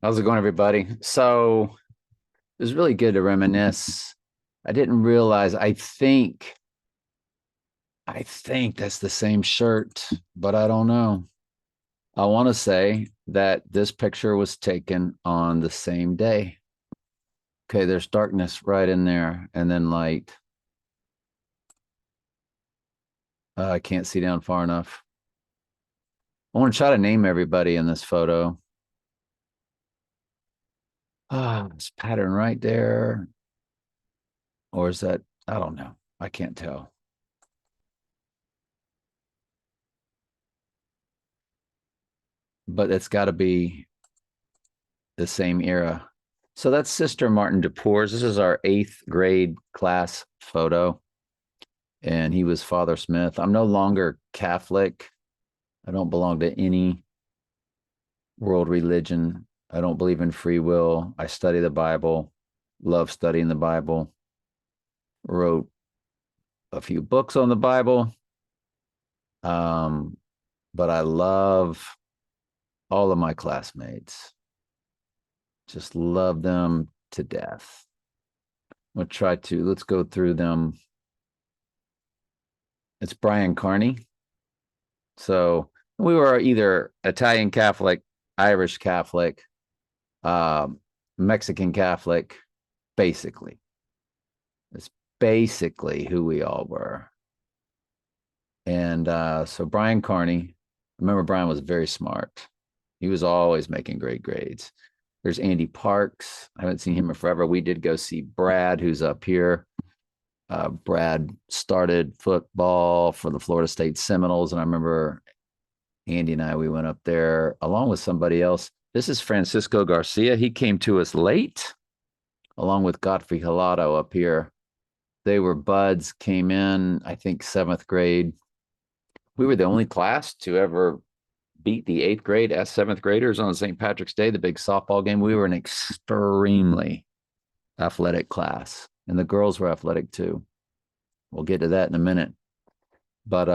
How's it going, everybody? So it was really good to reminisce. I didn't realize, I think that's the same shirt, but I don't know. I want to say that this picture was taken on the same day. Okay, there's darkness right in there and then light. I can't see down far enough. I want to try to name everybody in this photo. This pattern right there. Or is that, I don't know. I can't tell. But it's got to be the same era. So that's Sister Martin DePours. This is our eighth grade class photo, and he was Father Smith. I'm no longer Catholic. I don't belong to any world religion. I don't believe in free will. I study the Bible, love studying the Bible, wrote a few books on the Bible. Um, but I love all of my classmates, just love them to death. Let's go through them. It's Brian Carney. So we were either Italian Catholic, Irish Catholic, um, Mexican Catholic, basically. It's basically who we all were. And so Brian Carney, remember Brian was very smart. He was always making great grades. There's Andy Parks. I haven't seen him in forever. We did go see Brad, who's up here. Brad started football for the Florida State Seminoles, and I remember Andy and we went up there along with somebody else. This is Francisco Garcia. He came to us late, along with Godfrey Hilado up here. They were buds, came in, I think, seventh grade. We were the only class to ever beat the eighth grade as seventh graders on St. Patrick's Day, the big softball game. We were an extremely athletic class, and the girls were athletic too. We'll get to that in a minute. But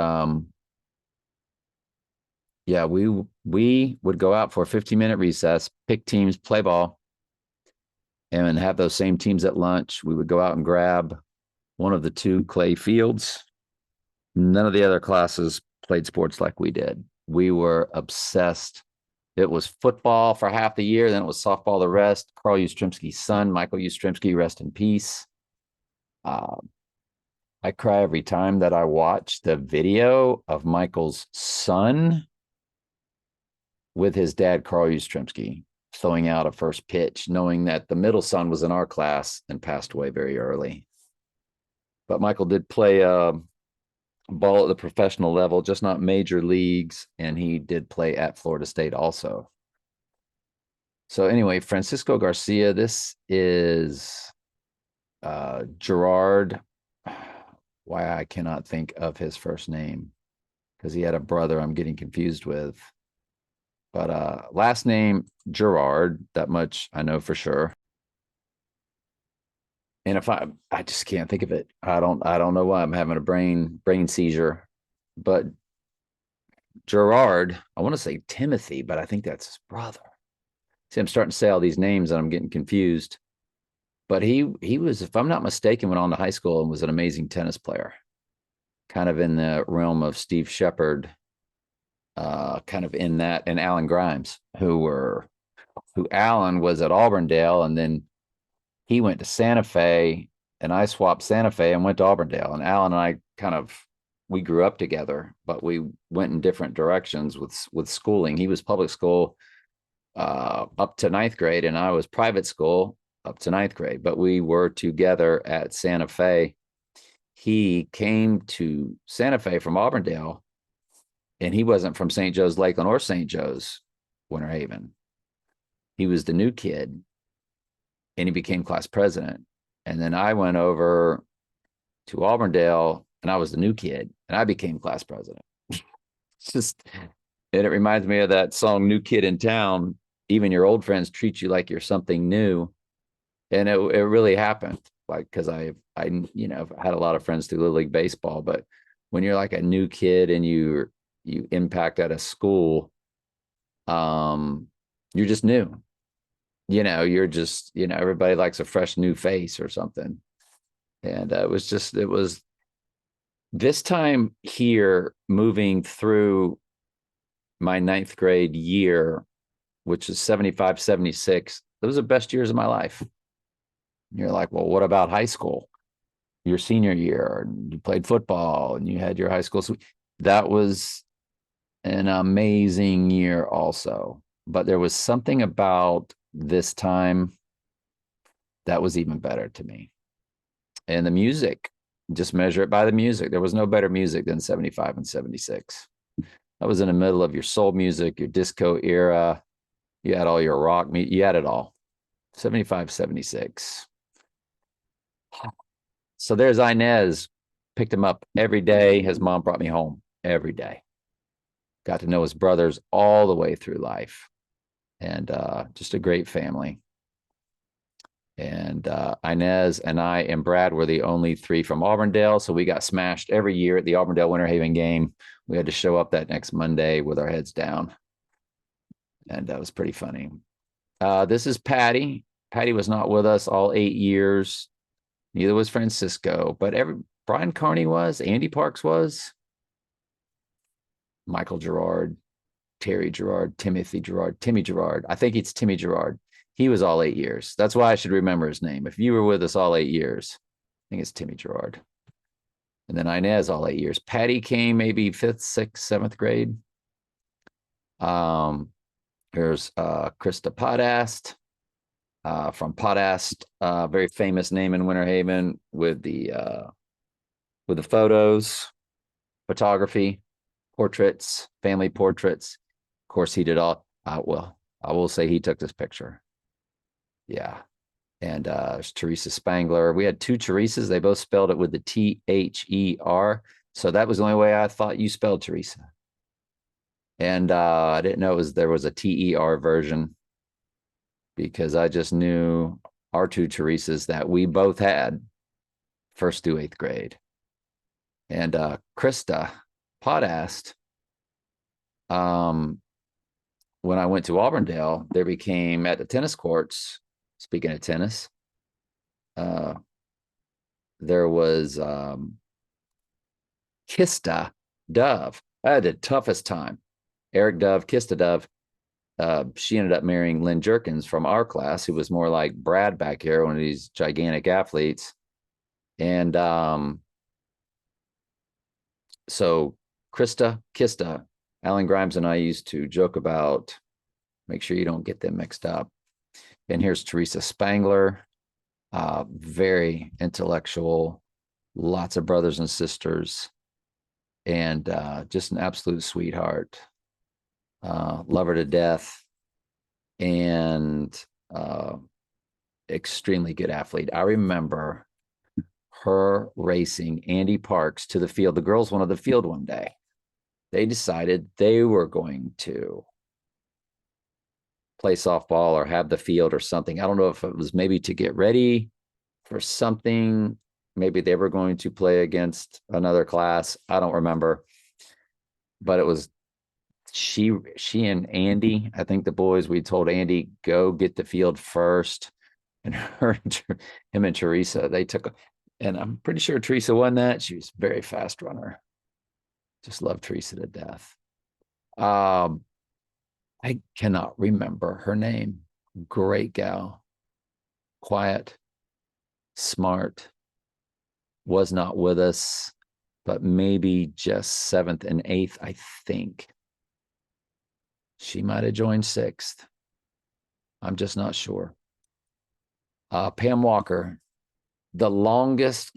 yeah, we would go out for a 15-minute recess, pick teams, play ball, and have those same teams at lunch. We would go out and grab one of the two clay fields. None of the other classes played sports like we did. We were obsessed. It was football for half the year, then it was softball the rest. Carl Yastrzemski's son, Michael Yastrzemski, rest in peace. I cry every time that I watch the video of Michael's son with his dad, Carl Yastrzemski, throwing out a first pitch, knowing that the middle son was in our class and passed away very early. But Michael did play ball at the professional level, just not major leagues, and he did play at Florida State also. So anyway, Francisco Garcia, this is Gerard. Why I cannot think of his first name because he had a brother I'm getting confused with. But last name Gerard, that much I know for sure. And if I just can't think of it. I don't know why I'm having a brain seizure. But Gerard, I want to say Timothy, but I think that's his brother. See, I'm starting to say all these names and I'm getting confused. But he was, if I'm not mistaken, went on to high school and was an amazing tennis player, kind of in the realm of Steve Shepard, kind of in that, and Alan Grimes, who Alan was at Auburndale, and then he went to Santa Fe, and I swapped Santa Fe and went to Auburndale. And Alan and I we grew up together, but we went in different directions with schooling. He was public school up to ninth grade, and I was private school up to ninth grade. But we were together at Santa Fe. He came to Santa Fe from Auburndale, and he wasn't from St. Joe's Lakeland or St. Joe's Winter Haven. He was the new kid, and he became class president. And then I went over to Auburndale, and I was the new kid, and I became class president. It's just, and it reminds me of that song, New Kid in Town. Even your old friends treat you like you're something new. And it really happened. Like, because I had a lot of friends through Little League Baseball, but when you're like a new kid and you impact at a school, you're just new. you're just, everybody likes a fresh new face or something. And it was this time here moving through my ninth grade year, which is 75, 76. Those are the best years of my life. You're like, well, what about high school? Your senior year, you played football and you had your high school. So that was an amazing year also. But there was something about this time that was even better to me. And the music, just measure it by the music. There was no better music than 75 and 76. That was in the middle of your soul music, your disco era. You had all your rock, you had it all. 75, 76. So there's Inez. Picked him up every day. His mom brought me home every day. Got to know his brothers all the way through life. And just a great family. And Inez and I and Brad were the only three from Auburndale. So we got smashed every year at the Auburndale Winter Haven game. We had to show up that next Monday with our heads down. And that was pretty funny. This is Patty. Patty was not with us all 8 years. Neither was Francisco, but Brian Carney was, Andy Parks was, Michael Gerard, Terry Gerard, Timothy Gerard, Timmy Gerard. I think it's Timmy Gerard. He was all 8 years. That's why I should remember his name. If you were with us all 8 years, I think it's Timmy Gerard. And then Inez all 8 years. Patty came maybe 5th, 6th, 7th grade. There's Krista Podast from Podast, very famous name in Winter Haven with the photos, photography, portraits, family portraits. Of course, he did all. Well, I will say he took this picture. Yeah. And Teresa Spangler. We had 2 Teresas. They both spelled it with the T-H-E-R. So that was the only way I thought you spelled Teresa. And I didn't know there was a T-E-R version, because I just knew our 2 Teresas that we both had 1st through 8th grade. And Krista Podast, when I went to Auburndale, there became, at the tennis courts, speaking of tennis, there was Kista Dove. I had the toughest time. Eric Dove, Kista Dove. She ended up marrying Lynn Jerkins from our class, who was more like Brad back here, one of these gigantic athletes. And so Kista, Alan Grimes and I used to joke about, make sure you don't get them mixed up. And here's Teresa Spangler, very intellectual, lots of brothers and sisters, and just an absolute sweetheart. Love her to death, and extremely good athlete. I remember her racing Andy Parks to the field. The girls wanted the field one day. They decided they were going to play softball or have the field or something. I don't know if it was maybe to get ready for something. Maybe they were going to play against another class. I don't remember. But it was she and Andy. I think the boys, we told Andy, go get the field first. And him and Teresa, they took, and I'm pretty sure Teresa won that. She was a very fast runner. Just love Teresa to death. I cannot remember her name. Great gal. Quiet, smart, was not with us, but maybe just 7th and 8th, I think. She might have joined 6th. I'm just not sure. Pam Walker, the longest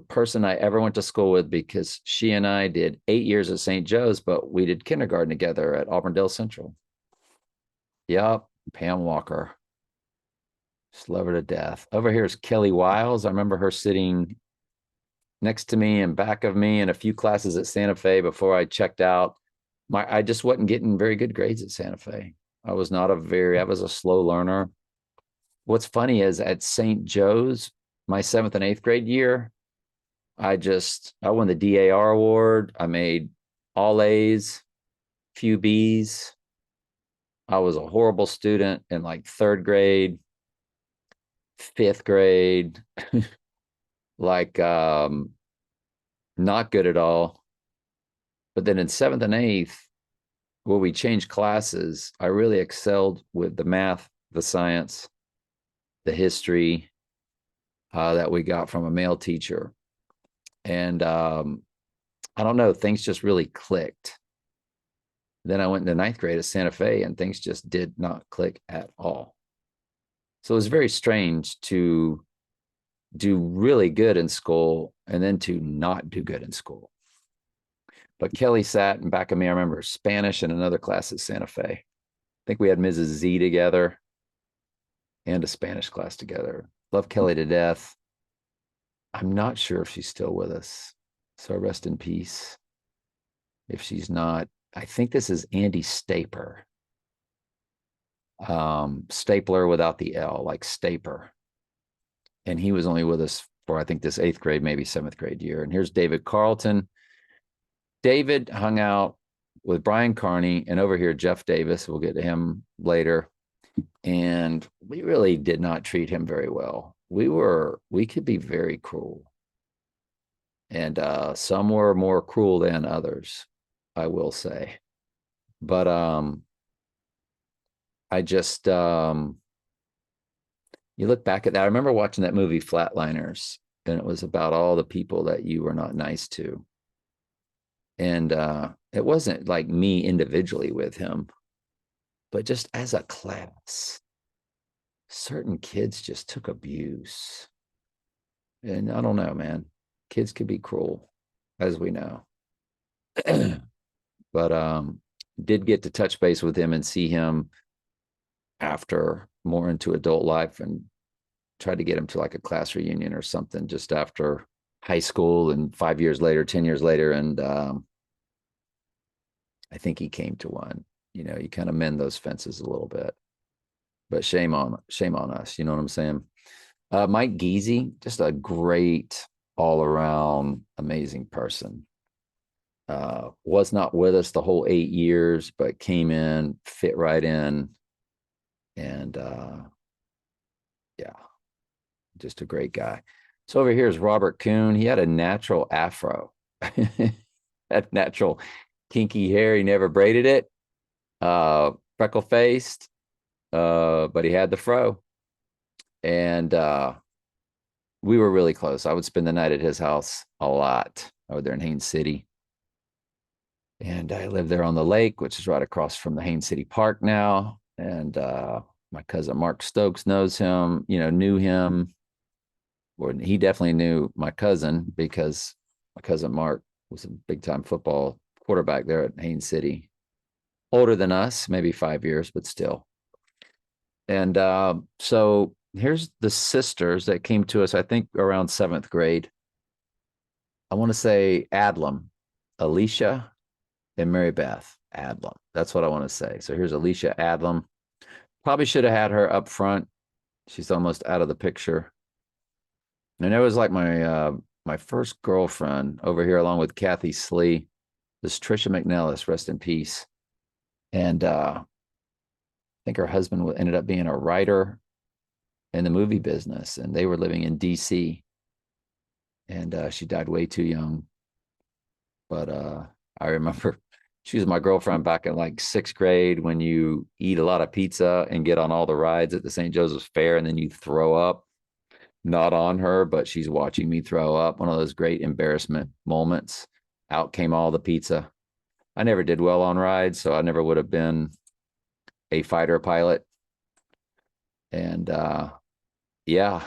person I ever went to school with, because she and I did 8 years at St. Joe's, but we did kindergarten together at Auburndale Central. Yep, Pam Walker. Just love her to death. Over here is Kelly Wiles. I remember her sitting next to me and back of me in a few classes at Santa Fe before I checked out. I just wasn't getting very good grades at Santa Fe. I was a slow learner. What's funny is at St. Joe's, my 7th and 8th grade year, I won the DAR award. I made all A's, few B's. I was a horrible student in like third grade, fifth grade, like not good at all. But then in seventh and eighth, where we changed classes, I really excelled with the math, the science, the history that we got from a male teacher. And I don't know, things just really clicked. Then I went into ninth grade at Santa Fe and things just did not click at all. So it was very strange to do really good in school and then to not do good in school. But Kelly sat in back of me. I remember Spanish in another class at Santa Fe. I think we had Mrs. Z together and a Spanish class together. Love Kelly to death. I'm not sure if she's still with us. So rest in peace. If she's not, I think this is Andy Staper. Stapler without the L, like Staper. And he was only with us for, I think, this eighth grade, maybe seventh grade year. And here's David Carlton. David hung out with Brian Carney, and over here, Jeff Davis. We'll get to him later. And we really did not treat him very well. We could be very cruel. And some were more cruel than others, I will say. But I just you look back at that. I remember watching that movie Flatliners, and it was about all the people that you were not nice to. And it wasn't like me individually with him, but just as a class, certain kids just took abuse. And I don't know, man. Kids could be cruel, as we know. But did get to touch base with him and see him after more into adult life, and tried to get him to like a class reunion or something just after high school and 5 years later, 10 years later. And I think he came to one. You know, you kind of mend those fences a little bit, but shame on us. You know what I'm saying? Mike Geezy, just a great all around amazing person. Was not with us the whole 8 years, but came in, fit right in. And yeah, just a great guy. So over here is Robert Kuhn. He had a natural afro, had natural kinky hair. He never braided it. Freckle faced, but he had the fro. And we were really close. I would spend the night at his house a lot over there in Haines City. And I live there on the lake, which is right across from the Haines City Park now. And my cousin Mark Stokes knows him, knew him. Or he definitely knew my cousin, because my cousin Mark was a big time football quarterback there at Haines City. Older than us, maybe 5 years, but still. And so here's the sisters that came to us, I think, around seventh grade. I want to say Adlam, Alicia, and Mary Beth Adlam. That's what I want to say. So here's Alicia Adlam. Probably should have had her up front. She's almost out of the picture. And it was like my first girlfriend over here, along with Kathy Slee. This Trisha McNellis, rest in peace. And I think her husband ended up being a writer in the movie business, and they were living in DC. And she died way too young. But I remember she was my girlfriend back in like sixth grade, when you eat a lot of pizza and get on all the rides at the St. Joseph's Fair, and then you throw up. Not on her, but she's watching me throw up. One of those great embarrassment moments. Out came all the pizza. I never did well on rides, so I never would have been a fighter pilot. And yeah.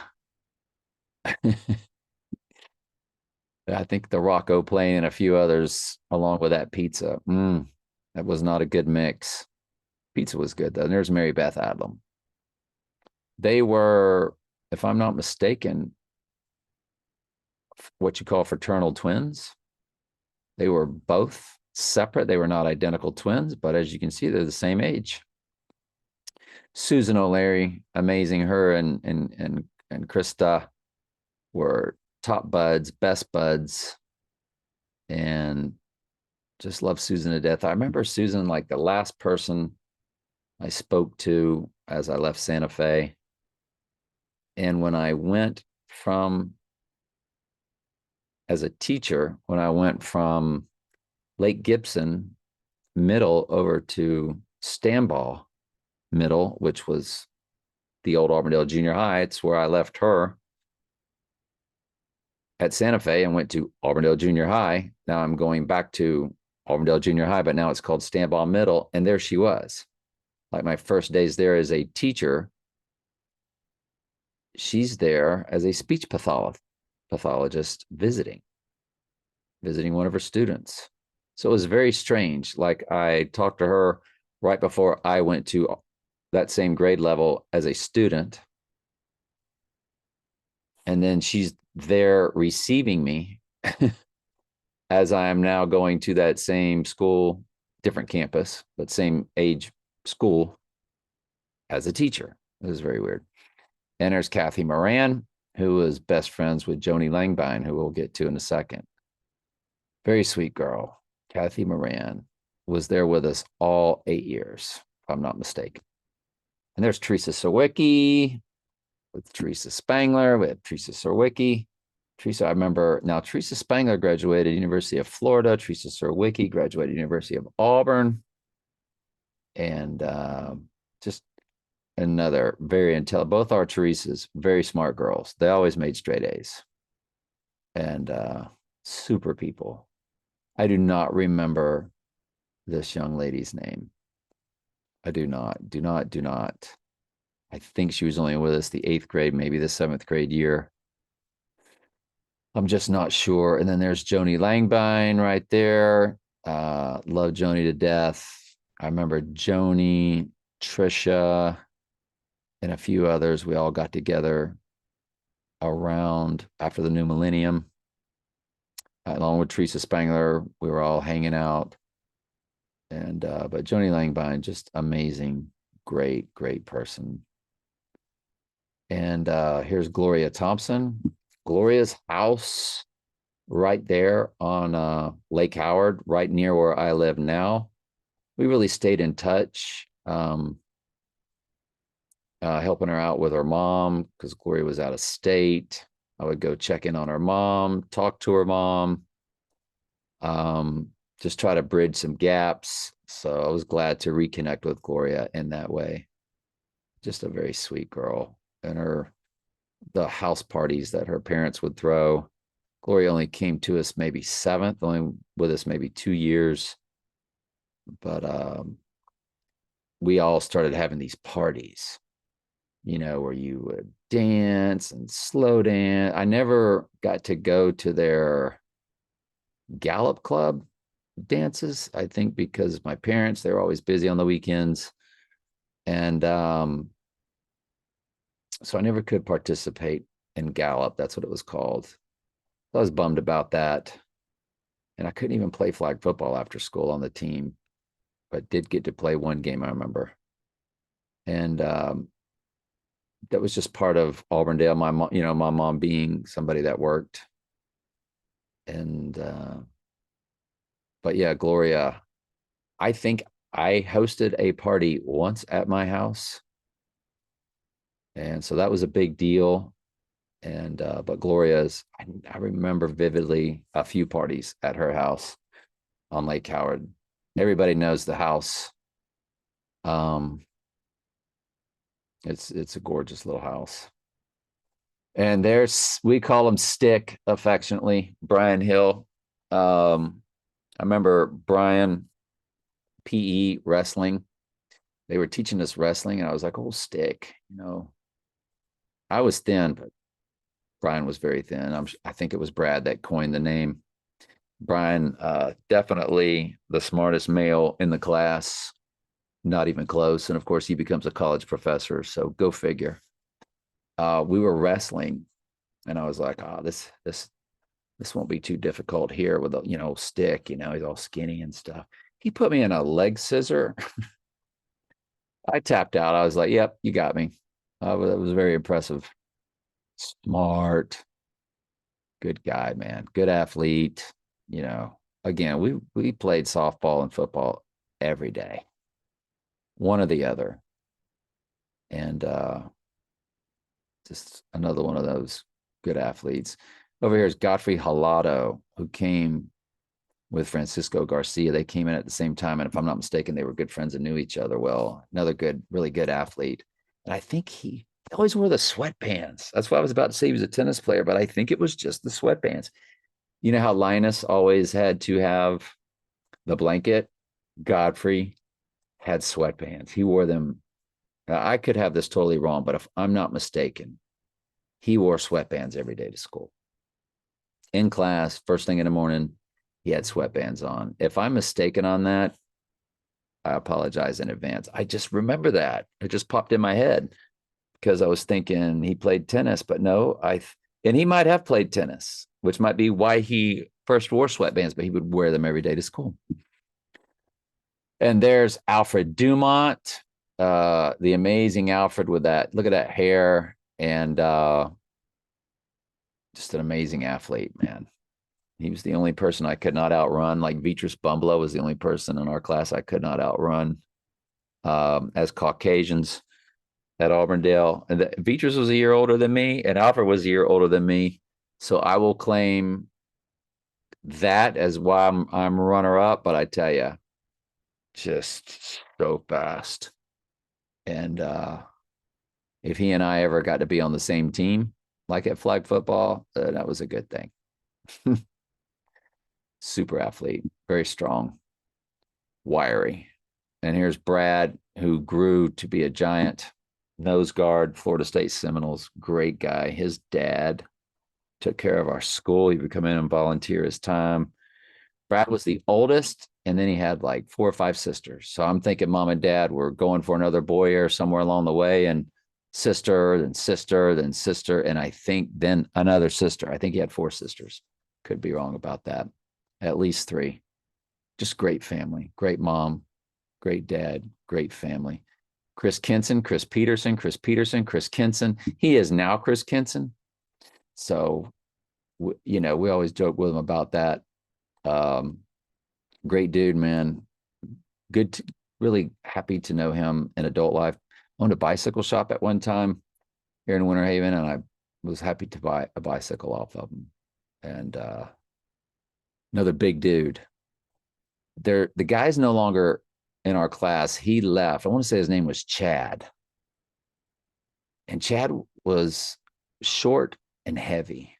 I think the Rocco plane and a few others along with that pizza. That was not a good mix. Pizza was good though. And there's Mary Beth Adlam. They were, if I'm not mistaken, what you call fraternal twins. They were both separate. They were not identical twins, but as you can see, they're the same age. Susan O'Leary, amazing. Her and Krista were top buds, best buds, and just love Susan to death. I remember Susan like the last person I spoke to as I left Santa Fe. And when I went from, as a teacher, when I went from Lake Gibson Middle over to Stambaugh Middle, which was the old Auburndale Junior High, it's where I left her at Santa Fe and went to Auburndale Junior High. Now I'm going back to Auburndale Junior High, but now it's called Stambaugh Middle. And there she was. Like my first days there as a teacher, she's there as a speech pathologist visiting one of her students. So it was very strange. Like I talked to her right before I went to that same grade level as a student. And then she's there receiving me as I am now going to that same school, different campus, but same age school as a teacher. It was very weird. And there's Kathy Moran, who was best friends with Joni Langbine, who we'll get to in a second. Very sweet girl. Kathy Moran was there with us all 8 years, if I'm not mistaken. And there's Teresa Sawicki with Teresa Spangler. We have Teresa Sawicki. Teresa, I remember now, Teresa Spangler graduated University of Florida. Teresa Sawicki graduated University of Auburn. And just another very intelligent, both our Teresas, very smart girls. They always made straight A's. And super people. I do not remember this young lady's name. I do not. I think she was only with us the 8th grade, maybe the 7th grade year. I'm just not sure. And then there's Joni Langbine right there. Love Joni to death. I remember Joni, Trisha, and a few others. We all got together around after the new millennium. Along with Teresa Spangler, we were all hanging out. And but Joni Langbine, just amazing, great person. And here's Gloria Thompson. Gloria's house right there on Lake Howard, right near where I live now. We really stayed in touch, helping her out with her mom because Gloria was out of state. I would go check in on her mom, talk to her mom, just try to bridge some gaps. So I was glad to reconnect with Gloria in that way. Just a very sweet girl. And the house parties that her parents would throw. Gloria only came to us maybe 7th, only with us maybe 2 years. But we all started having these parties, where you would dance and slow dance. I never got to go to their Gallup Club dances, I think because my parents, they were always busy on the weekends. And so I never could participate in Gallup. That's what it was called. I was bummed about that. And I couldn't even play flag football after school on the team, but did get to play one game, I remember. And that was just part of Auburndale. My mom, my mom being somebody that worked. And but yeah, Gloria, I think I hosted a party once at my house. And so that was a big deal. And but Gloria's, I remember vividly a few parties at her house on Lake Howard. Everybody knows the house. It's a gorgeous little house. And we call him Stick affectionately, Brian Hill. I remember Brian, PE wrestling. They were teaching us wrestling, and I was like, "Oh, Stick," I was thin, but Brian was very thin. I think it was Brad that coined the name. Brian, definitely the smartest male in the class, not even close. And of course, he becomes a college professor. So go figure. We were wrestling, and I was like, "Oh, this won't be too difficult here with a Stick. He's all skinny and stuff." He put me in a leg scissor. I tapped out. I was like, "Yep, you got me." It was very impressive. Smart, good guy, man. Good athlete. Again, we played softball and football every day. one or the other. And just another one of those good athletes. Over here is Godfrey Halado, who came with Francisco Garcia. They came in at the same time. And if I'm not mistaken, they were good friends and knew each other well. Another good, really good athlete. And I think he always wore the sweatpants. That's why I was about to say he was a tennis player, but I think it was just the sweatpants. You know how Linus always had to have the blanket? Godfrey had sweatpants. He wore them. I could have this totally wrong, but if I'm not mistaken, he wore sweatbands every day to school. In class, first thing in the morning, he had sweatbands on. If I'm mistaken on that, I apologize in advance. I just remember that. It just popped in my head because I was thinking he played tennis, but no, and he might have played tennis, which might be why he first wore sweatbands, but he would wear them every day to school. And there's Alfred Dumont, the amazing Alfred with that. Look at that hair, and just an amazing athlete, man. He was the only person I could not outrun. Like Beatrice Bumblow was the only person in our class I could not outrun. As Caucasians at Auburndale, and Beatrice was a year older than me, and Alfred was a year older than me. So I will claim that as why I'm runner up. But I tell you, just so fast. And if he and I ever got to be on the same team, like at flag football, that was a good thing. Super athlete, very strong, wiry. And here's Brad, who grew to be a giant nose guard, Florida State Seminoles, great guy. His dad took care of our school. He would come in and volunteer his time. Brad was the oldest, and then he had like 4 or 5 sisters. So I'm thinking mom and dad were going for another boy or somewhere along the way, and sister, then sister, then sister, and I think then another sister. I think he had 4 sisters. Could be wrong about that. At least 3. Just great family, great mom, great dad, great family. Chris Kinson, Chris Peterson, Chris Peterson, Chris Kinson. He is now Chris Kinson. So, you know, we always joke with him about that. Great dude, man. Good, really happy to know him in adult life. Owned a bicycle shop at one time here in Winter Haven, and I was happy to buy a bicycle off of him. And another big dude. The guy's no longer in our class. He left. I want to say his name was Chad. And Chad was short and heavy.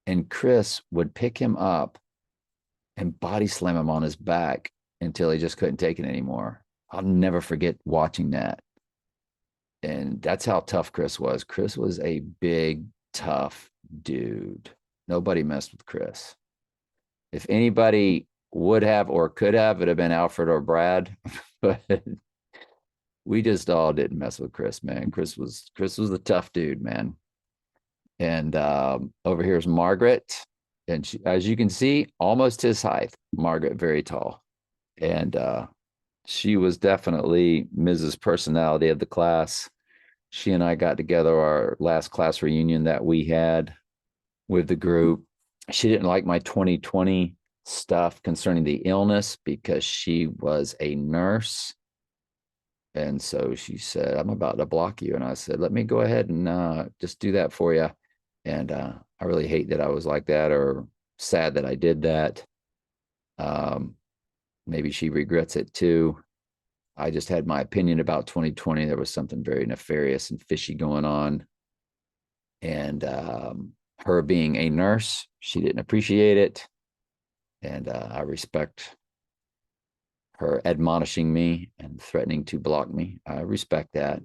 And Chris would pick him up and body slam him on his back until he just couldn't take it anymore. I'll never forget watching that. And that's how tough Chris was. Chris was a big, tough dude. Nobody messed with Chris. If anybody would have or could have, it'd have been Alfred or Brad. But we just all didn't mess with Chris, man. Chris was the tough dude, man. And over here is Margaret. And she, as you can see, almost his height. Margaret, very tall. And she was definitely Mrs. Personality of the class. She and I got together our last class reunion that we had with the group. She didn't like my 2020 stuff concerning the illness because she was a nurse. And so she said, I'm about to block you. And I said, let me go ahead and just do that for you. And I really hate that I was like that, or sad that I did that. Maybe she regrets it too. I just had my opinion about 2020. There was something very nefarious and fishy going on. And her being a nurse, she didn't appreciate it. And I respect her admonishing me and threatening to block me. I respect that.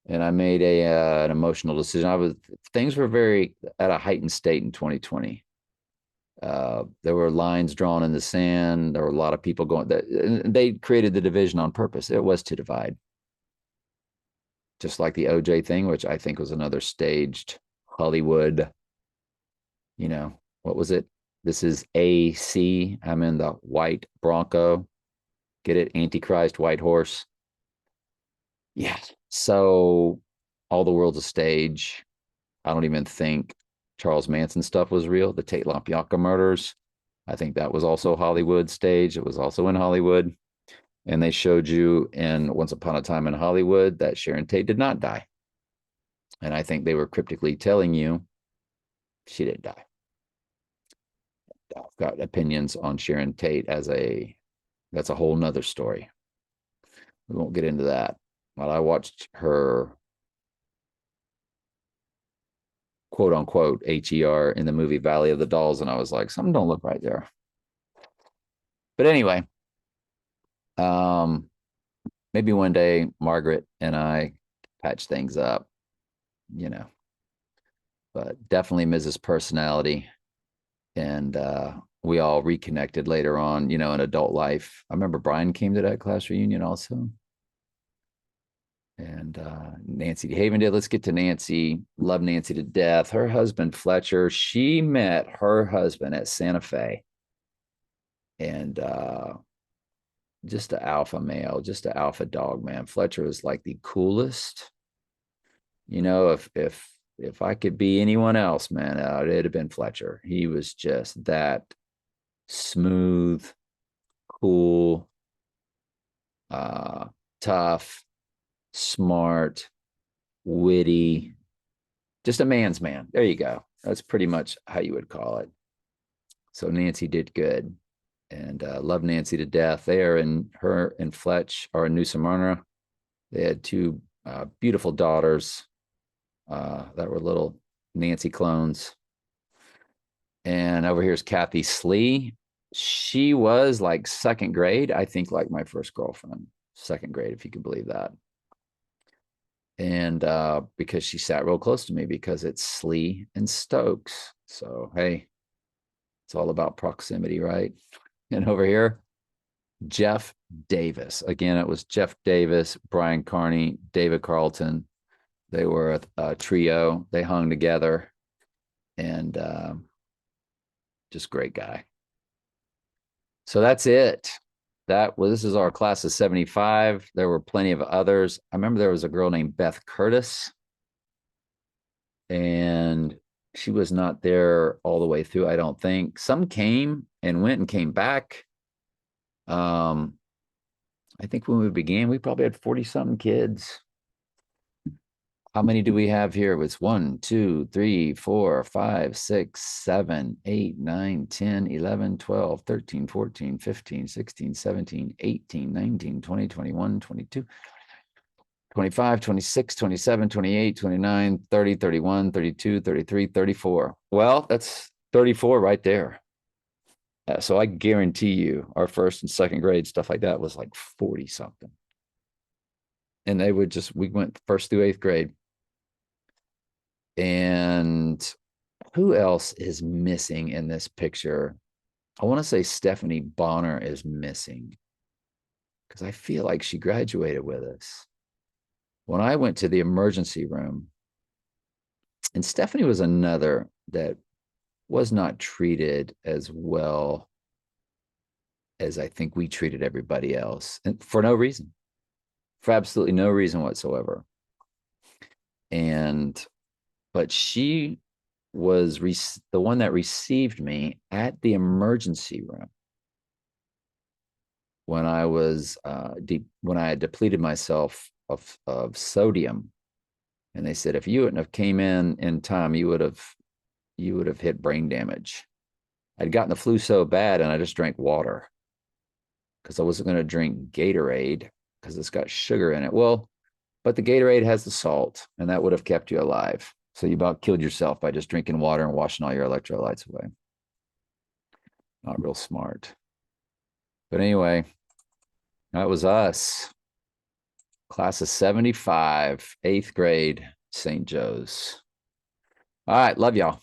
And I made an emotional decision. Things were very at a heightened state in 2020. There were lines drawn in the sand. There were a lot of people going. They created the division on purpose. It was to divide, just like the OJ thing, which I think was another staged Hollywood. You know, what was it? This is AC. I'm in the white Bronco. Get it? Antichrist, white horse. Yeah. So all the world's a stage. I don't even think Charles Manson stuff was real. The Tate LaBianca murders, I think that was also Hollywood stage. It was also in Hollywood. And they showed you in Once Upon a Time in Hollywood that Sharon Tate did not die. And I think they were cryptically telling you she didn't die. I've got opinions on Sharon Tate that's a whole nother story. We won't get into that. But I watched her quote unquote HER in the movie Valley of the Dolls, and I was like, something don't look right there. But anyway, maybe one day Margaret and I patch things up, you know. But definitely Mrs. Personality. And we all reconnected later on, in adult life. I remember Brian came to that class reunion also. And Nancy Haven did. Let's get to Nancy. Love Nancy to death. Her husband, Fletcher, she met her husband at Santa Fe. And just an alpha male, just an alpha dog, man. Fletcher was like the coolest. If I could be anyone else, man, it'd have been Fletcher. He was just that smooth, cool, tough, smart, witty, just a man's man. There you go. That's pretty much how you would call it. So Nancy did good, and love Nancy to death. Her and Fletch are in New Smyrna. They had two beautiful daughters that were little Nancy clones. And over here's Kathy Slee. She was like second grade, I think, like my first girlfriend. Second grade, if you could believe that. And because she sat real close to me, because it's Slee and Stokes. So, hey, it's all about proximity, right? And over here, Jeff Davis. Again, it was Jeff Davis, Brian Carney, David Carlton. They were a trio. They hung together, and just great guy. So that's it. This is our class of 75. There were plenty of others. I remember there was a girl named Beth Curtis, and she was not there all the way through, I don't think. Some came and went and came back. I think when we began, we probably had 40-something kids. How many do we have here? It was 1, 2, 3, 4, 5, 6, 7, 8, 9, 10, 11, 12, 13, 14, 15, 16, 17, 18, 19, 20, 21, 22, 25, 26, 27, 28, 29, 30, 31, 32, 33, 34. Well, that's 34 right there. So I guarantee you our first and second grade stuff like that was like 40 something. And we went first through eighth grade. And who else is missing in this picture? I want to say Stephanie Bonner is missing, because I feel like she graduated with us. When I went to the emergency room, and Stephanie was another that was not treated as well as I think we treated everybody else, and for no reason, for absolutely no reason whatsoever. But she was the one that received me at the emergency room when I was when I had depleted myself of sodium, and they said if you wouldn't have came in time, you would have hit brain damage. I'd gotten the flu so bad, and I just drank water because I wasn't going to drink Gatorade because it's got sugar in it. Well, but the Gatorade has the salt, and that would have kept you alive. So you about killed yourself by just drinking water and washing all your electrolytes away. Not real smart. But anyway, that was us. Class of 75, eighth grade, St. Joe's. All right, love y'all.